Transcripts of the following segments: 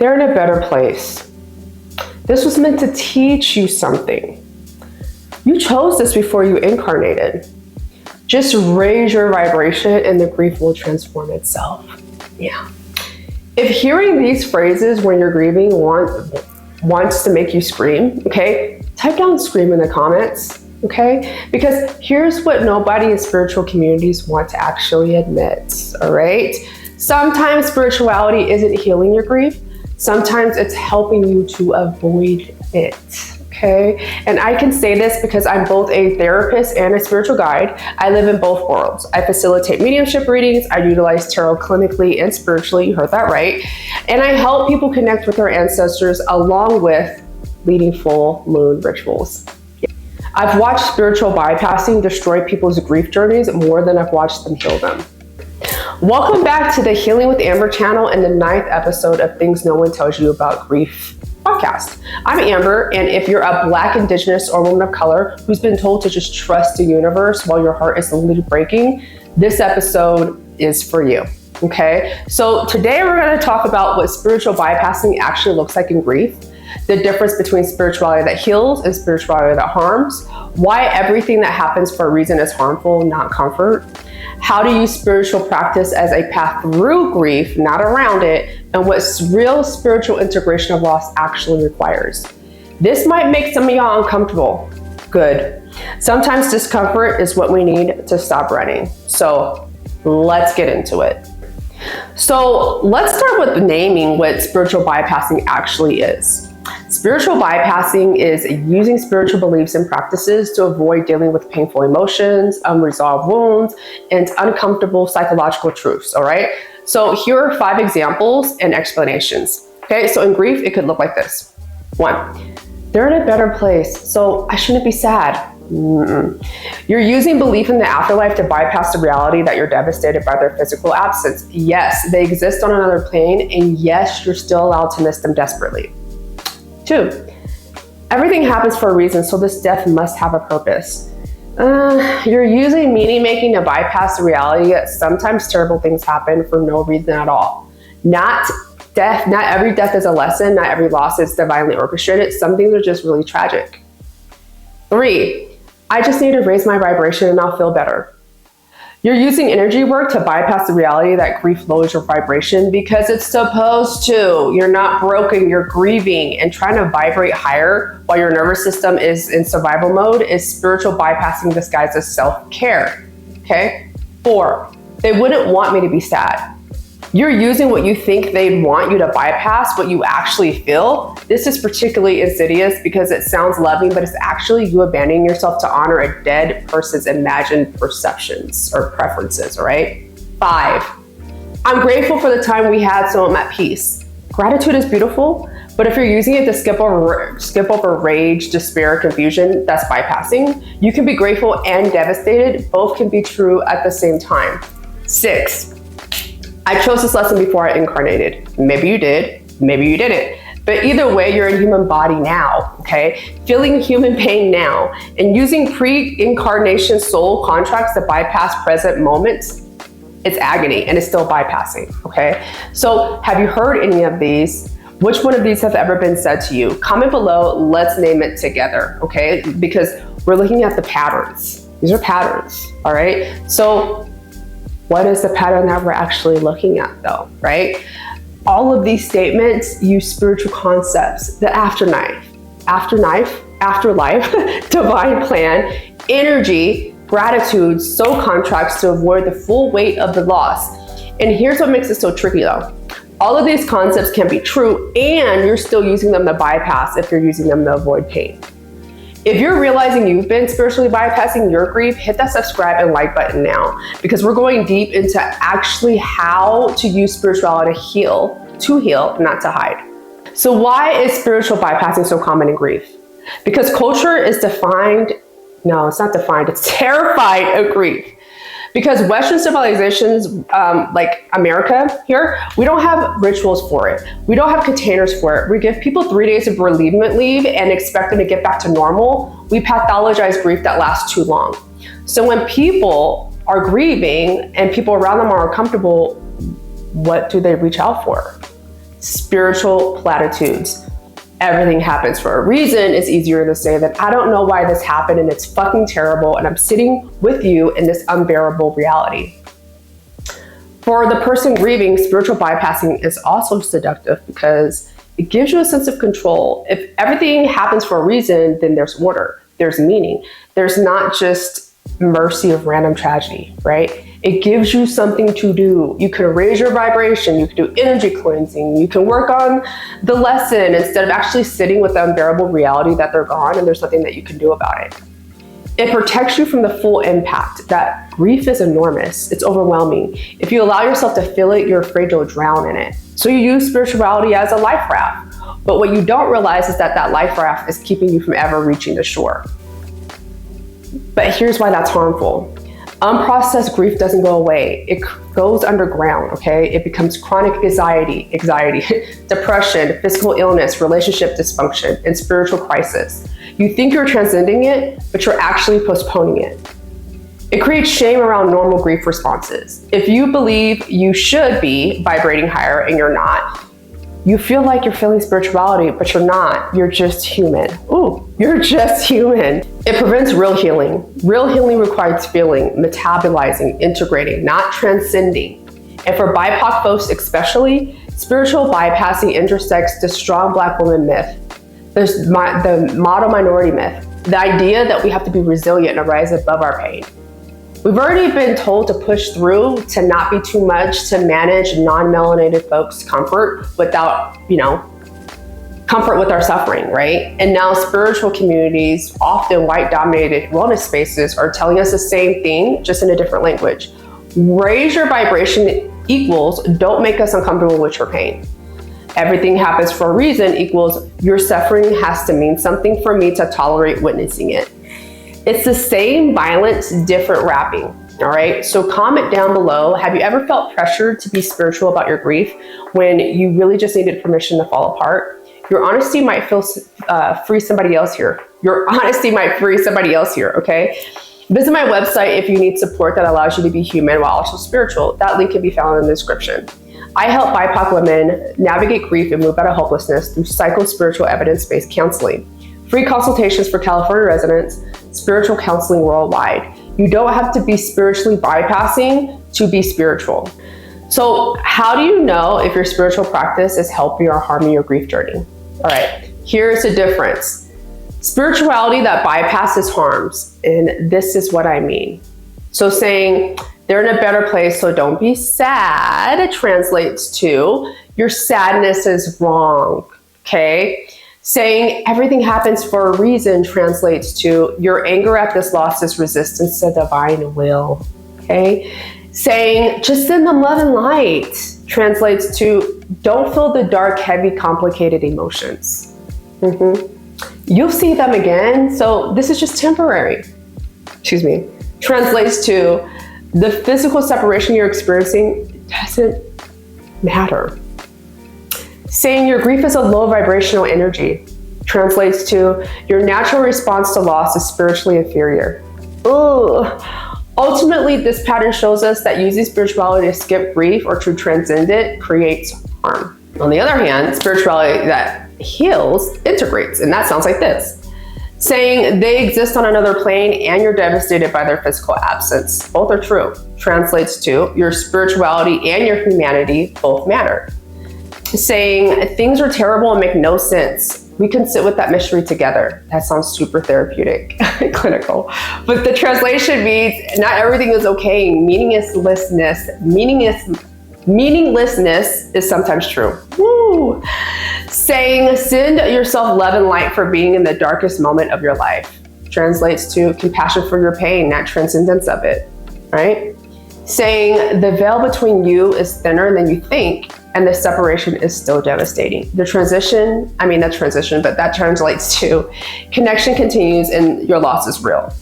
they're in a better place. This was meant to teach you something. You chose this before you incarnated. Just raise your vibration and the grief will transform itself. Yeah. If hearing these phrases when you're grieving wants to make you scream, okay, type down scream in the comments, okay? Because here's what nobody in spiritual communities want to actually admit, all right? Sometimes spirituality isn't healing your grief. Sometimes it's helping you to avoid it. Okay, and I can say this because I'm both a therapist and a spiritual guide. I live in both worlds. I facilitate mediumship readings. I utilize tarot clinically and spiritually. You heard that right. And I help people connect with their ancestors along with leading full moon rituals. I've watched spiritual bypassing destroy people's grief journeys more than I've watched them heal them. Welcome back to the Healing with Amber channel and the 9th episode of Things No One Tells You About Grief podcast. I'm Amber, and if you're a Black, Indigenous, or woman of color who's been told to just trust the universe while your heart is literally breaking, this episode is for you. Okay, so today we're going to talk about what spiritual bypassing actually looks like in grief, the difference between spirituality that heals and spirituality that harms, why everything that happens for a reason is harmful, not comfort, how to use spiritual practice as a path through grief, not around it, and what real spiritual integration of loss actually requires. This might make some of y'all uncomfortable. Good. Sometimes discomfort is what we need to stop running. So let's get into it. So let's start with naming what spiritual bypassing actually is. Spiritual bypassing is using spiritual beliefs and practices to avoid dealing with painful emotions, unresolved wounds, and uncomfortable psychological truths, all right? So here are 5 examples and explanations. Okay, so in grief, it could look like this. 1, they're in a better place, so I shouldn't be sad. You're using belief in the afterlife to bypass the reality that you're devastated by their physical absence. Yes, they exist on another plane, and yes, you're still allowed to miss them desperately. 2, everything happens for a reason, so this death must have a purpose. You're using meaning making to bypass the reality that sometimes terrible things happen for no reason at all. Not every death is a lesson, not every loss is divinely orchestrated. Some things are just really tragic. 3, I just need to raise my vibration and I'll feel better. You're using energy work to bypass the reality that grief lowers your vibration because it's supposed to. You're not broken, you're grieving, and trying to vibrate higher while your nervous system is in survival mode is spiritual bypassing disguised as self-care. Okay? 4, they wouldn't want me to be sad. You're using what you think they'd want you to bypass what you actually feel. This is particularly insidious because it sounds loving, but it's actually you abandoning yourself to honor a dead person's imagined perceptions or preferences, all right? 5, I'm grateful for the time we had, so I'm at peace. Gratitude is beautiful, but if you're using it to skip over rage, despair, confusion, that's bypassing. You can be grateful and devastated. Both can be true at the same time. 6, I chose this lesson before I incarnated. Maybe you did, maybe you didn't. But either way, you're in a human body now, okay? Feeling human pain now and using pre-incarnation soul contracts to bypass present moments, it's agony and it's still bypassing, okay? So have you heard any of these? Which one of these have ever been said to you? Comment below, let's name it together, okay? Because we're looking at the patterns. These are patterns, all right? So what is the pattern that we're actually looking at though, right? All of these statements use spiritual concepts, the afterlife, divine plan, energy, gratitude, soul contracts to avoid the full weight of the loss. And here's what makes it so tricky though. All of these concepts can be true and you're still using them to bypass if you're using them to avoid pain. If you're realizing you've been spiritually bypassing your grief, hit that subscribe and like button now because we're going deep into actually how to use spirituality to heal, not to hide. So why is spiritual bypassing so common in grief? Because culture is it's terrified of grief. Because Western civilizations, like America here, we don't have rituals for it. We don't have containers for it. We give people 3 days of bereavement leave and expect them to get back to normal. We pathologize grief that lasts too long. So when people are grieving and people around them are uncomfortable, what do they reach out for? spiritual platitudes. Everything happens for a reason is easier to say than I don't know why this happened and it's fucking terrible and I'm sitting with you in this unbearable reality. For the person grieving, spiritual bypassing is also seductive because it gives you a sense of control. If everything happens for a reason, then there's order, there's meaning. There's not just mercy of random tragedy, right? It gives you something to do. You can raise your vibration, you can do energy cleansing, you can work on the lesson instead of actually sitting with the unbearable reality that they're gone and there's nothing that you can do about it. It protects you from the full impact. That grief is enormous. It's overwhelming. If you allow yourself to feel it, you're afraid you'll drown in it. So you use spirituality as a life raft. But what you don't realize is that that life raft is keeping you from ever reaching the shore. But here's why that's harmful. Unprocessed grief doesn't go away. It goes underground, okay? It becomes chronic anxiety, depression, physical illness, relationship dysfunction, and spiritual crisis. You think you're transcending it, but you're actually postponing it. It creates shame around normal grief responses. If you believe you should be vibrating higher and you're not, you feel like you're feeling spirituality, but you're not. You're just human. Ooh, you're just human. It prevents real healing. Real healing requires feeling, metabolizing, integrating, not transcending. And for BIPOC folks especially, spiritual bypassing intersects the strong Black woman myth, the model minority myth, the idea that we have to be resilient and rise above our pain. We've already been told to push through, to not be too much, to manage non-melanated folks' comfort without, comfort with our suffering, right? And now spiritual communities, often white-dominated wellness spaces, are telling us the same thing, just in a different language. Raise your vibration equals don't make us uncomfortable with your pain. Everything happens for a reason equals your suffering has to mean something for me to tolerate witnessing it. It's the same violence, different wrapping, all right? So comment down below, have you ever felt pressured to be spiritual about your grief when you really just needed permission to fall apart? Your honesty might free somebody else here. Your honesty might free somebody else here, okay? Visit my website if you need support that allows you to be human while also spiritual. That link can be found in the description. I help BIPOC women navigate grief and move out of hopelessness through psycho-spiritual evidence-based counseling. Free consultations for California residents, spiritual counseling worldwide. You don't have to be spiritually bypassing to be spiritual. So how do you know if your spiritual practice is helping or harming your grief journey? All right, here's the difference. Spirituality that bypasses harms, and this is what I mean. So saying they're in a better place, so don't be sad, translates to your sadness is wrong, okay? Saying everything happens for a reason translates to your anger at this loss is resistance to divine will, okay? Saying just send them love and light translates to don't feel the dark, heavy, complicated emotions. You'll see them again, so this is just temporary. Translates to the physical separation you're experiencing doesn't matter. Saying your grief is a low vibrational energy translates to your natural response to loss is spiritually inferior. Ooh. Ultimately, this pattern shows us that using spirituality to skip grief or to transcend it creates harm. On the other hand, spirituality that heals integrates, and that sounds like this. Saying they exist on another plane and you're devastated by their physical absence. Both are true. Translates to your spirituality and your humanity both matter. Saying things are terrible and make no sense. We can sit with that mystery together. That sounds super therapeutic, clinical. But the translation means not everything is okay. Meaninglessness is sometimes true. Woo! Saying send yourself love and light for being in the darkest moment of your life. Translates to compassion for your pain, not transcendence of it, right? Saying the veil between you is thinner than you think, and the separation is still devastating. That translates to connection continues and your loss is real.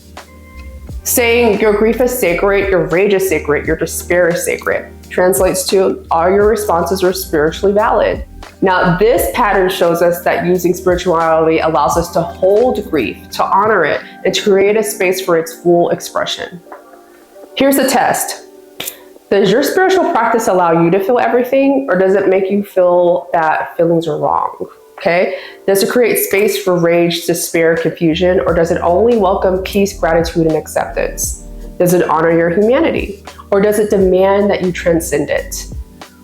Saying your grief is sacred, your rage is sacred, your despair is sacred. Translates to all your responses are spiritually valid. Now, this pattern shows us that using spirituality allows us to hold grief, to honor it, and to create a space for its full expression. Here's the test. Does your spiritual practice allow you to feel everything, or does it make you feel that feelings are wrong? Okay? Does it create space for rage, despair, confusion, or does it only welcome peace, gratitude, and acceptance? Does it honor your humanity, or does it demand that you transcend it?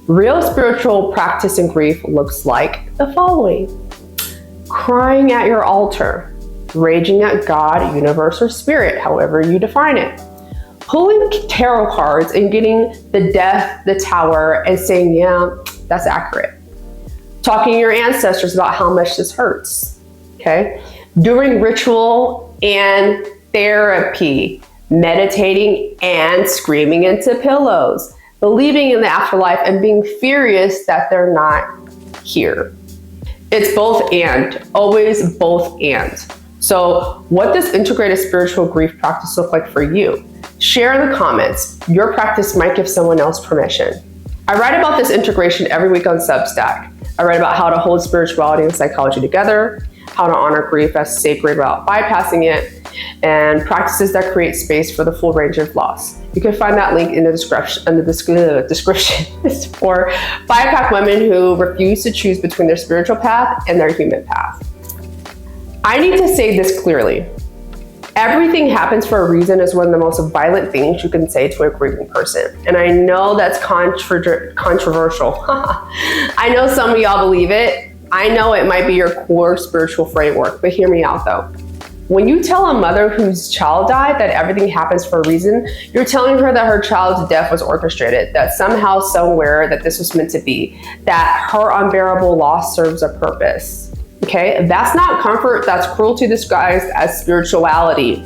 Real spiritual practice in grief looks like the following: crying at your altar, raging at God, universe, or spirit, however you define it. Pulling tarot cards and getting the death, the tower, and saying, yeah, that's accurate. Talking to your ancestors about how much this hurts, okay? Doing ritual and therapy, meditating and screaming into pillows, believing in the afterlife and being furious that they're not here. It's both and, always both and. So what does integrated spiritual grief practice look like for you? Share in the comments. Your practice might give someone else permission. I write about this integration every week on Substack. I write about how to hold spirituality and psychology together, how to honor grief as sacred without bypassing it, and practices that create space for the full range of loss. You can find that link in the description. It's for BIPOC women who refuse to choose between their spiritual path and their human path. I need to say this clearly. Everything happens for a reason is one of the most violent things you can say to a grieving person. And I know that's controversial. I know some of y'all believe it. I know it might be your core spiritual framework, but hear me out though. When you tell a mother whose child died that everything happens for a reason, you're telling her that her child's death was orchestrated, that somehow, somewhere, that this was meant to be, that her unbearable loss serves a purpose. Okay, that's not comfort, that's cruelty disguised as spirituality.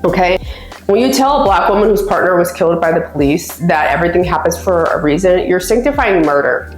Okay, when you tell a Black woman whose partner was killed by the police that everything happens for a reason, you're sanctifying murder.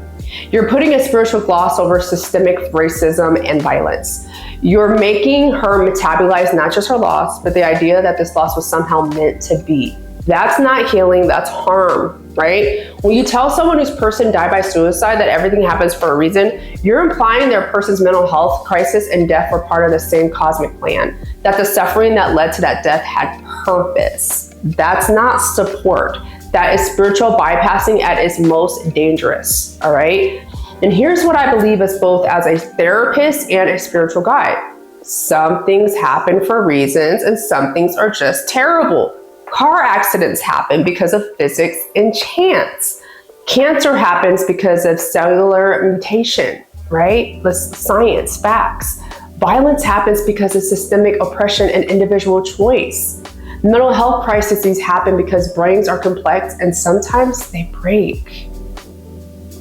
You're putting a spiritual gloss over systemic racism and violence. You're making her metabolize not just her loss, but the idea that this loss was somehow meant to be. That's not healing, that's harm, right? When you tell someone whose person died by suicide that everything happens for a reason, you're implying their person's mental health crisis and death were part of the same cosmic plan, that the suffering that led to that death had purpose. That's not support. That is spiritual bypassing at its most dangerous, all right? And here's what I believe as both as a therapist and a spiritual guide. Some things happen for reasons and some things are just terrible. Car accidents happen because of physics and chance. Cancer happens because of cellular mutation, right? Science, facts. Violence happens because of systemic oppression and individual choice. Mental health crises happen because brains are complex and sometimes they break.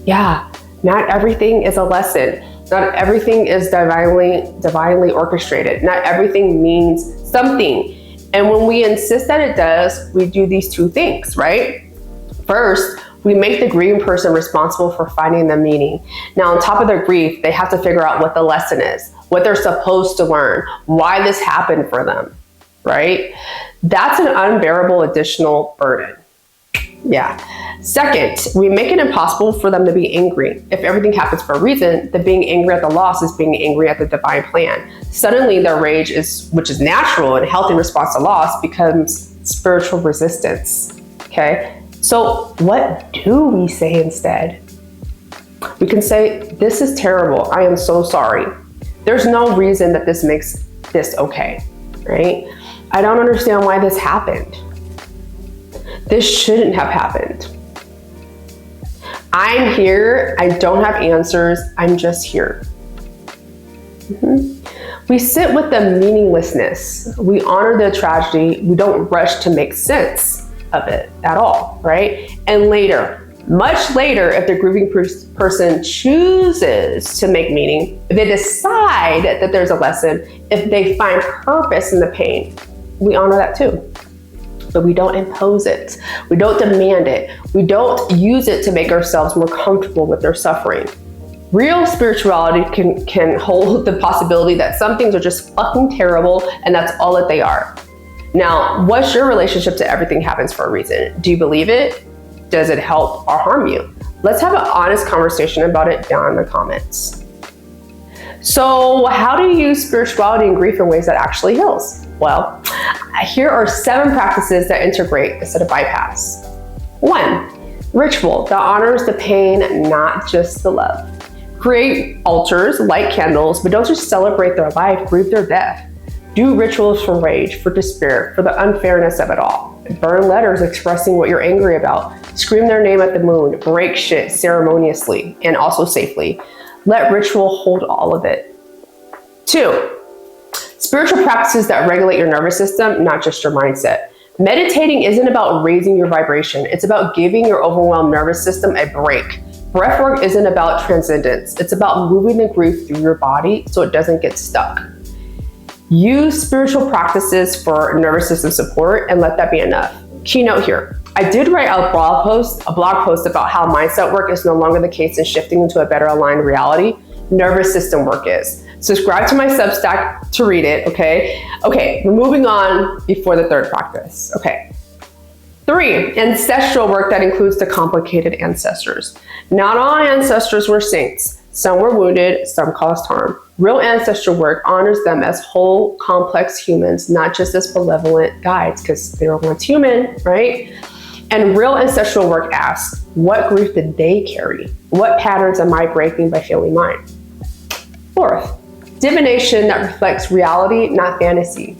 Yeah, not everything is a lesson. Not everything is divinely orchestrated. Not everything means something. And when we insist that it does, we do these two things, right? First, we make the grieving person responsible for finding the meaning. Now, on top of their grief, they have to figure out what the lesson is, what they're supposed to learn, why this happened for them, right? That's an unbearable additional burden. Yeah. Second, we make it impossible for them to be angry. If everything happens for a reason, then being angry at the loss is being angry at the divine plan. Suddenly their rage which is natural and healthy response to loss, becomes spiritual resistance. Okay. So what do we say instead? We can say, this is terrible. I am so sorry. There's no reason that this makes this okay, right? I don't understand why this happened. This shouldn't have happened. I'm here. I don't have answers. I'm just here. We sit with the meaninglessness. We honor the tragedy. We don't rush to make sense of it at all, right? And later, much later, if the grieving person chooses to make meaning, if they decide that there's a lesson, if they find purpose in the pain, we honor that too. But we don't impose it. We don't demand it. We don't use it to make ourselves more comfortable with their suffering. Real spirituality can hold the possibility that some things are just fucking terrible and that's all that they are. Now, what's your relationship to everything happens for a reason? Do you believe it? Does it help or harm you? Let's have an honest conversation about it down in the comments. So how do you use spirituality and grief in ways that actually heals? Well, here are 7 practices that integrate instead of bypass. 1, ritual that honors the pain, not just the love. Create altars, light candles, but don't just celebrate their life, grieve their death. Do rituals for rage, for despair, for the unfairness of it all. Burn letters expressing what you're angry about. Scream their name at the moon. Break shit ceremoniously and also safely. Let ritual hold all of it. 2, spiritual practices that regulate your nervous system, not just your mindset. Meditating isn't about raising your vibration. It's about giving your overwhelmed nervous system a break. Breathwork isn't about transcendence. It's about moving the grief through your body so it doesn't get stuck. Use spiritual practices for nervous system support and let that be enough. Keynote here. I did write a blog post about how mindset work is no longer the case in shifting into a better aligned reality. Nervous system work is. Subscribe to my Substack to read it, okay? Okay, we're moving on before the third practice, okay. 3, ancestral work that includes the complicated ancestors. Not all ancestors were saints. Some were wounded, some caused harm. Real ancestral work honors them as whole, complex humans, not just as benevolent guides, because they were once human, right? And real ancestral work asks, what grief did they carry? What patterns am I breaking by feeling mine? 4th, divination that reflects reality, not fantasy.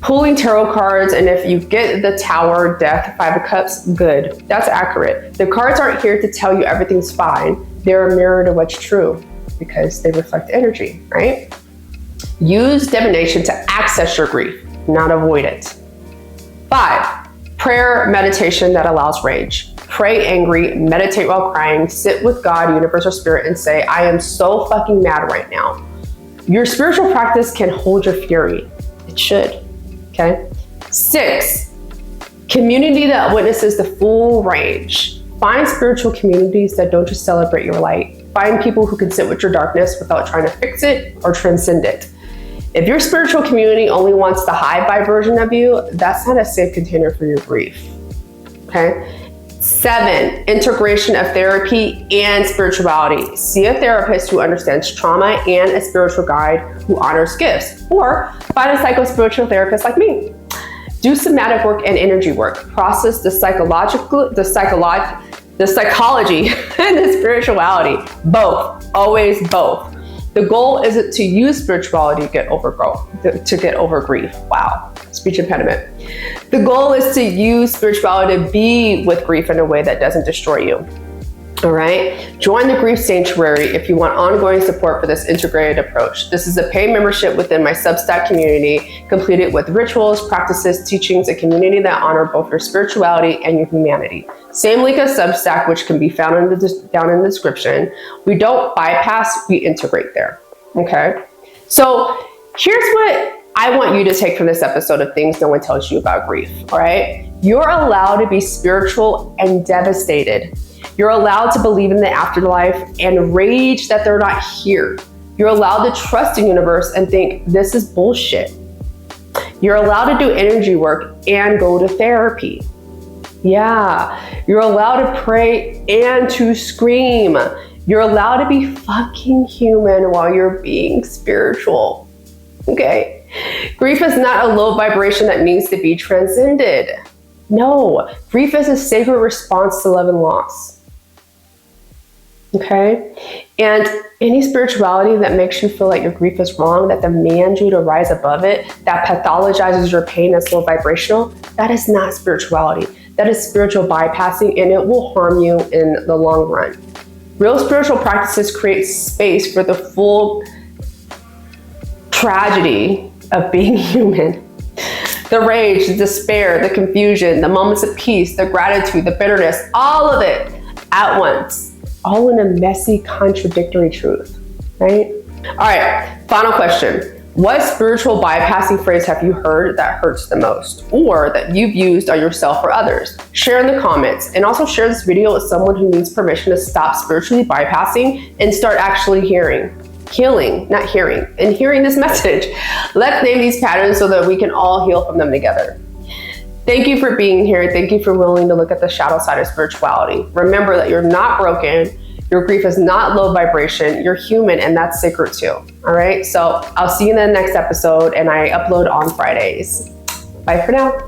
Pulling tarot cards, and if you get the Tower, Death, 5 of Cups, good. That's accurate. The cards aren't here to tell you everything's fine. They're a mirror to what's true because they reflect energy, right? Use divination to access your grief, not avoid it. 5, prayer meditation that allows rage. Pray angry, meditate while crying, sit with God, universe, or spirit, and say, I am so fucking mad right now. Your spiritual practice can hold your fury. It should. Okay. 6, community that witnesses the full range. Find spiritual communities that don't just celebrate your light. Find people who can sit with your darkness without trying to fix it or transcend it. If your spiritual community only wants the high vibe version of you, that's not a safe container for your grief. Okay. 7, integration of therapy and spirituality. See a therapist who understands trauma and a spiritual guide who honors gifts, or find a psycho-spiritual therapist like me. Do somatic work and energy work. Process the psychology and the spirituality. Both, always both. The goal isn't to use spirituality to get over grief. Wow, speech impediment. The goal is to use spirituality to be with grief in a way that doesn't destroy you. All right. Join the Grief Sanctuary if you want ongoing support for this integrated approach. This is a paid membership within my Substack community, completed with rituals, practices, teachings, a community that honor both your spirituality and your humanity. Same link as Substack, which can be found down in the description. We don't bypass, we integrate there. Okay. So here's what I want you to take from this episode of Things No One Tells You About Grief. All right. You're allowed to be spiritual and devastated. You're allowed to believe in the afterlife and rage that they're not here. You're allowed to trust the universe and think this is bullshit. You're allowed to do energy work and go to therapy. Yeah, you're allowed to pray and to scream. You're allowed to be fucking human while you're being spiritual. Okay? Grief is not a low vibration that needs to be transcended. No, grief is a sacred response to love and loss. Okay? And any spirituality that makes you feel like your grief is wrong, that demands you to rise above it, that pathologizes your pain as low vibrational, that is not spirituality. That is spiritual bypassing, and it will harm you in the long run. Real spiritual practices create space for the full tragedy of being human. The rage, the despair, the confusion, the moments of peace, the gratitude, the bitterness, all of it at once. All in a messy, contradictory truth, right? All right, final question. What spiritual bypassing phrase have you heard that hurts the most, or that you've used on yourself or others? Share in the comments, and also share this video with someone who needs permission to stop spiritually bypassing and start actually healing, not hearing, and hearing this message. Let's name these patterns so that we can all heal from them together. Thank you for being here. Thank you for willing to look at the shadow side of spirituality. Remember that you're not broken. Your grief is not low vibration. You're human, and that's sacred too. All right. So I'll see you in the next episode, and I upload on Fridays. Bye for now.